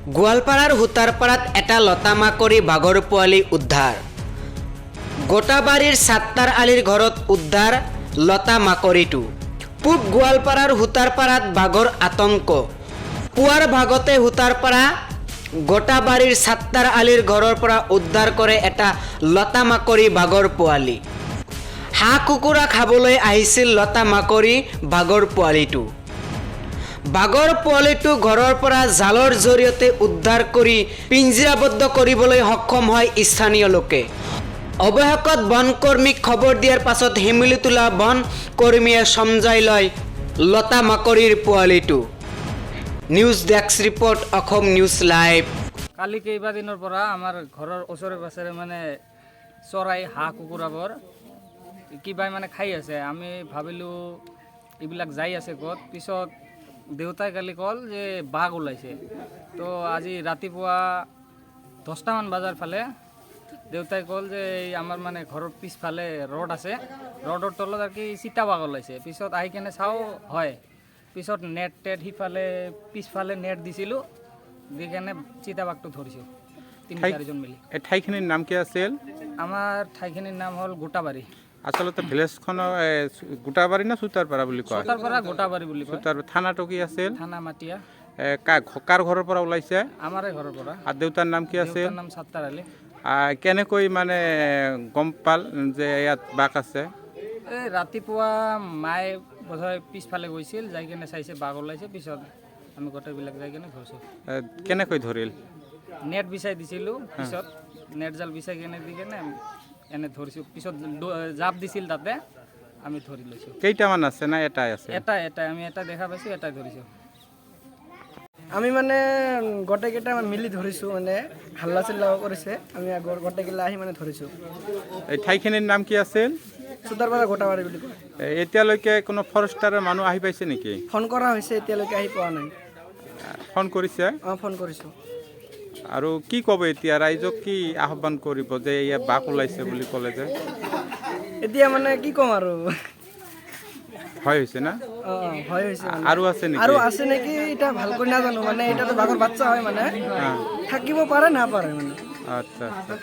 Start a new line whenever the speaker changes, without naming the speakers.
গোৱালপাৰাৰ হুতাৰপাৰাত এটা লতামাকৰি বাঘৰ পোৱালি উদ্ধাৰ। গোটাবাৰীৰ সাত্তাৰ আলীৰ ঘৰত উদ্ধাৰ লতা মাকৰিটো। পূব গোৱালপাৰাৰ হুতাৰপাৰাত বাঘৰ আতংক। পুৱাৰ ভাগতে হুতাৰপাৰা গোটাবাৰীৰ সাত্তাৰ আলীৰ ঘৰৰ পৰা উদ্ধাৰ কৰে এটা লতা মাকৰি বাঘৰ পোৱালি। হাঁহ কুকুৰা খাবলৈ আহিছিল লতা মাকৰি বাঘৰ পোৱালিটো। বাঘৰ পোৱালিটো ঘৰৰ পৰা জালৰ জৰিয়তে উদ্ধাৰ কৰি পিঞ্জিৰাবদ্ধ কৰিবলৈ সক্ষম হয় স্থানীয় লোকে। অৱশেষত বন কৰ্মীক খবৰ দিয়াৰ পাছত শিমিলি তোলা বন কৰ্মীয়ে সমজাই লয় লতা মাকৰিৰ পোৱালিটো। News desk report, Assam news live.
কালি কেইবাদিনৰ পৰা আমাৰ ঘৰৰ ওচৰে পাঁজৰে মানে চৰাই হাঁহ কুকুৰাবোৰ কিবা মানে খাই আছে। আমি ভাবিলোঁ এইবিলাক যাই আছে ক'ত। পিছত দেউতাই কালি ক'ল যে বাঘ ওলাইছে। তো আজি ৰাতিপুৱা 10টামান বজাৰ ফালে দেউতাই ক'ল যে এই আমাৰ মানে ঘৰৰ পিছফালে ৰ'ড আছে, ৰ'ডৰ তলত আৰু কি চিতাবাঘ ওলাইছে। পিছত আহি কেনে চাওঁ হয়। পিছত নেট সিফালে পিছফালে নেট দিছিলোঁ, দি কেনে চিতাবাঘটো ধৰিছোঁ 3-4জন মিলি।
এই ঠাইখিনিৰ নাম কি আছিল?
আমাৰ ঠাইখিনিৰ নাম হ'ল গোটাবাৰী।
আচলতে ভিলেজখনৰ গোটাবাৰী না চুতাৰপাৰা বুলি কয়?
চুতাৰপাৰা গোটাবাৰী বুলি কয়।
থানাটো কি আছিল?
থানা মাটিয়া।
কাৰ ঘৰৰ পৰা ওলাইছে?
আমাৰে ঘৰৰ পৰা।
আৰু দেউতাৰ নাম কি আছিল?
দেউতাৰ নাম সাত্তাৰ আলী।
কেনেকৈ মানে গম পাল যে ইয়াত বাঘ আছে?
এই ৰাতিপুৱা মায়ে বোধহয় পিছফালে গৈছিল, যাই কেনে চাইছে বাঘ ওলাইছে। পিছত আমি গোটেইবিলাক যাই কেনে ধৰিছোঁ।
কেনেকৈ ধৰিল?
নেট বিচাই দিছিলোঁ, পিছত নেট জাল বিচাই কেনে দি কেনে এনে ধৰিছোঁ। পিছত জাপ দিছিল, তাতে আমি ধৰি লৈছোঁ।
কেইটামান আছে না এটাই আছে?
এটাই আমি এটা দেখা পাইছোঁ, এটাই ধৰিছোঁ।
আমি মানে গোটেইকেইটা মিলি ধৰিছোঁ, মানে হাল্লা চিল্লাও কৰিছে। আমি আগৰ গোটেইকেইটা আহি মানে ধৰিছোঁ।
এই ঠাইখিনিৰ নাম কি আছিল?
চুতাৰপাৰা গোটাবাৰী বুলি কয়।
এতিয়ালৈকে কোনো ফৰেষ্টাৰৰ মানুহ আহি পাইছে নেকি?
ফোন কৰা হৈছে, এতিয়ালৈকে আহি পোৱা নাই।
ফোন কৰিছে?
অঁ, ফোন কৰিছোঁ।
আৰু কি ক'ব এতিয়া ৰাইজক, কি আহ্বান কৰিব যে ইয়াত বাঘ ওলাইছে বুলি ক'লে যে?
এতিয়া মানে কি ক'ম আৰু,
ভয় হৈছে না?
অঁ, ভয় হৈছে।
আৰু আছে নেকি?
আৰু আছে নেকি এতিয়া ভালকৈ নাজানো। মানে এতিয়াতো বাঘৰ বাচ্চা হয়, মানে থাকিব পাৰে নাপাৰে মানে।
আচ্ছা আচ্ছা।